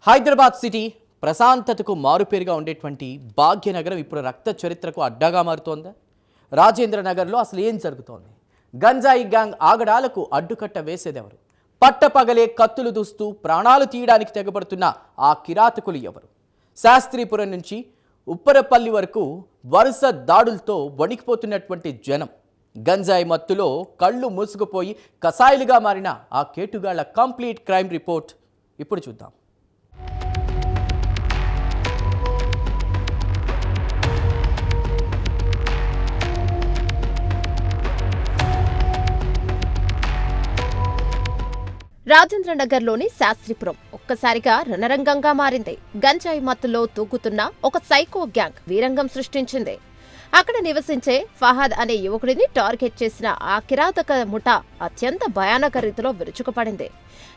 Hyderabad city ప్రశాంతతకు మారుపేరుగా ఉండేటువంటి భాగ్యనగరం ఇప్పుడు రక్త చరిత్రకు అడ్డాగా మారుతోందా? రాజేంద్ర నగర్లో అసలు ఏం జరుగుతోంది? గంజాయి గ్యాంగ్ ఆగడాలకు అడ్డుకట్ట వేసేదెవరు? పట్టపగలే కత్తులు దూస్తూ ప్రాణాలు తీయడానికి తెగబడుతున్న ఆ కిరాతకులు ఎవరు? శాస్త్రీపురం నుంచి ఉప్పరపల్లి వరకు వరుస దాడులతో వణికిపోతున్నటువంటి జనం, గంజాయి మత్తులో కళ్ళు మూసుకుపోయి కసాయిలుగా మారిన ఆ కేటుగాళ్ల కంప్లీట్ క్రైమ్ రిపోర్ట్ ఇప్పుడు చూద్దాం. రాజేంద్రనగర్లోని శాస్త్రీపురం ఒక్కసారిగా రణరంగంగా మారింది. గంజాయి మత్తులో తూగుతున్న ఒక సైకో గ్యాంగ్ వీరంగం సృష్టించింది. అక్కడ నివసించే ఫహద్ అనే యువకుడిని టార్గెట్ చేసిన ఆ కిరాతక ముఠా అత్యంత భయానక రీతిలో విరుచుకుపడింది.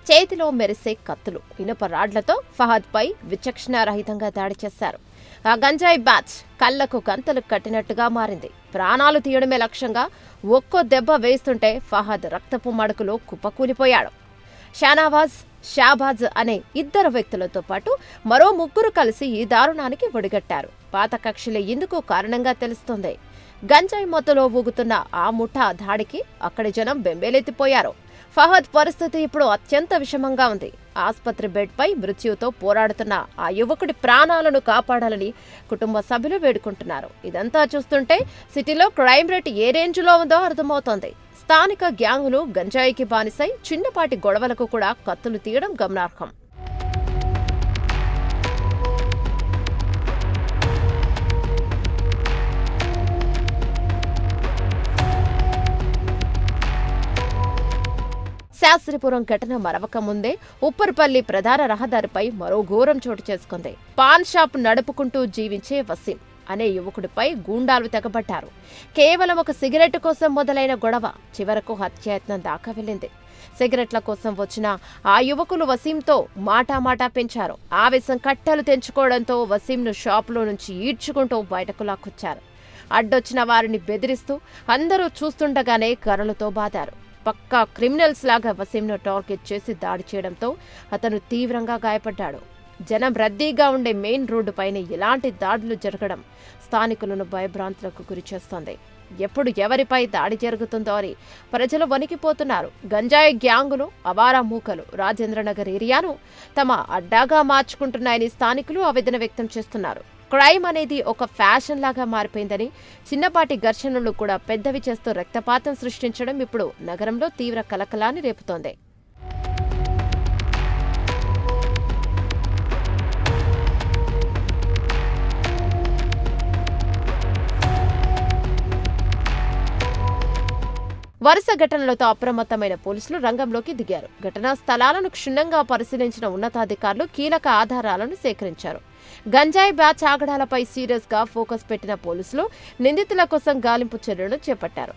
చేతిలో మెరిసే కత్తులు, ఇనుప రాడ్లతో ఫహద్ పై విచక్షణారహితంగా దాడి చేశారు. ఆ గంజాయి బ్యాచ్ కళ్లకు గంతలు కట్టినట్టుగా మారింది. ప్రాణాలు తీయడమే లక్ష్యంగా ఒక్కో దెబ్బ వేస్తుంటే ఫహద్ రక్తపు మడుకులో కుప్పకూలిపోయాడు. షాబాజ్ అనే ఇద్దరు వ్యక్తులతో పాటు మరో ముగ్గురు కలిసి ఈ దారుణానికి ఒడిగట్టారు. పాత కక్షలే ఇందుకు కారణంగా తెలుస్తోంది. గంజాయి మత్తులో ఊగుతున్న ఆ ముఠా దాడికి అక్కడి జనం బెంబేలెత్తిపోయారు. ఫహద్ పరిస్థితి ఇప్పుడు అత్యంత విషమంగా ఉంది. ఆసుపత్రి బెడ్పై మృత్యుతో పోరాడుతున్న ఆ యువకుడి ప్రాణాలను కాపాడాలని కుటుంబ సభ్యులు వేడుకుంటున్నారు. ఇదంతా చూస్తుంటే సిటీలో క్రైమ్ రేట్ ఏ రేంజ్లో ఉందో అర్థమవుతోంది. స్థానిక గ్యాంగులు గంజాయికి బానిసై చిన్నపాటి గొడవలకు కూడా కత్తులు తీయడం గమనార్హం. శాస్త్రీపురం ఘటన మరవక ముందే ఉప్పర్పల్లి ప్రధాన రహదారిపై మరో ఘోరం చోటు చేసుకుంది. పాన్ షాప్ నడుపుకుంటూ జీవించే వసీం అనే యువకుడిపై గూండాలు తెగబడ్డారు. కేవలం ఒక సిగరెట్ కోసం మొదలైన గొడవ చివరకు హత్యాయత్నం దాకా వెళ్ళింది. సిగరెట్ల కోసం వచ్చిన ఆ యువకులు వసీంతో మాటామాటా పెంచారు. ఆవేశం కట్టెలు తెంచుకోవడంతో వసీంను షాపులో నుంచి ఈడ్చుకుంటూ బయటకు లాక్కొచ్చారు. అడ్డొచ్చిన వారిని బెదిరిస్తూ అందరూ చూస్తుండగానే కర్రలతో బాదారు. పక్కా క్రిమినల్స్ లాగా వసీంను టార్గెట్ చేసి దాడి చేయడంతో అతను తీవ్రంగా గాయపడ్డాడు. జనం రద్దీగా ఉండే మెయిన్ రోడ్డు పైన ఇలాంటి దాడులు జరగడం స్థానికులను భయభ్రాంతులకు గురిచేస్తోంది. ఎప్పుడు ఎవరిపై దాడి జరుగుతుందో అని ప్రజలు వణికిపోతున్నారు. గంజాయి గ్యాంగులు, అవారా మూకలు రాజేంద్రనగర్ ఏరియాను తమ అడ్డాగా మార్చుకుంటున్నాయని స్థానికులు ఆవేదన వ్యక్తం చేస్తున్నారు. క్రైమ్ అనేది ఒక ఫ్యాషన్ లాగా మారిపోయిందని, చిన్నపాటి ఘర్షణలు కూడా పెద్దవి చేస్తూ రక్తపాతం సృష్టించడం ఇప్పుడు నగరంలో తీవ్ర కలకలాన్ని రేపుతోంది. వరుస ఘటనలతో అప్రమత్తమైన పోలీసులు రంగంలోకి దిగారు. ఘటనా స్థలాలను క్షుణ్ణంగా పరిశీలించిన ఉన్నతాధికారులు కీలక ఆధారాలను సేకరించారు. గంజాయి బ్యాచ్ ఆగడాలపై సీరియస్ గా ఫోకస్ పెట్టిన పోలీసులు నిందితుల కోసం గాలింపు చర్యలు చేపట్టారు.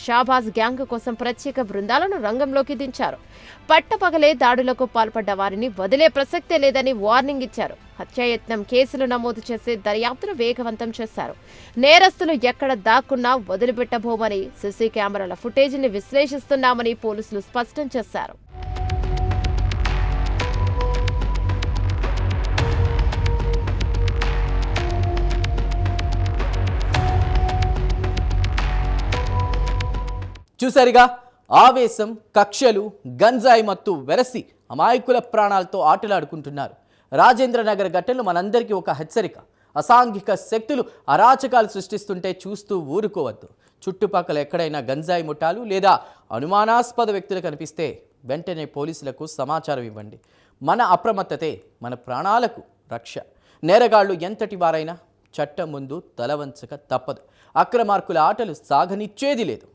షాబాజ్ గ్యాంగ్ కోసం ప్రత్యేక బృందాలను రంగంలోకి దించారు. పట్టపగలే దాడులకు పాల్పడ్డ వారిని వదిలే ప్రసక్తే లేదని వార్నింగ్ ఇచ్చారు. హత్యాయత్నం కేసులు నమోదు చేసి దర్యాప్తును వేగవంతం చేశారు. నేరస్తులు ఎక్కడ దాక్కున్నా వదిలిపెట్టబోమని, సీసీ కెమెరాల ఫుటేజీని విశ్లేషిస్తున్నామని పోలీసులు స్పష్టం చేశారు. చూసారుగా, ఆవేశం, కక్షలు, గంజాయి మత్తు వెరసి అమాయకుల ప్రాణాలతో ఆటలాడుకుంటున్నారు. రాజేంద్రనగర్ ఘటనలు మనందరికీ ఒక హెచ్చరిక. అసాంఘిక శక్తులు అరాచకాలు సృష్టిస్తుంటే చూస్తూ ఊరుకోవద్దు. చుట్టుపక్కల ఎక్కడైనా గంజాయి ముఠాలు లేదా అనుమానాస్పద వ్యక్తులు కనిపిస్తే వెంటనే పోలీసులకు సమాచారం ఇవ్వండి. మన అప్రమత్తతే మన ప్రాణాలకు రక్ష. నేరగాళ్లు ఎంతటి వారైనా చట్టం ముందు తలవంచక తప్పదు. అక్రమార్కుల ఆటలు సాగనిచ్చేది లేదు.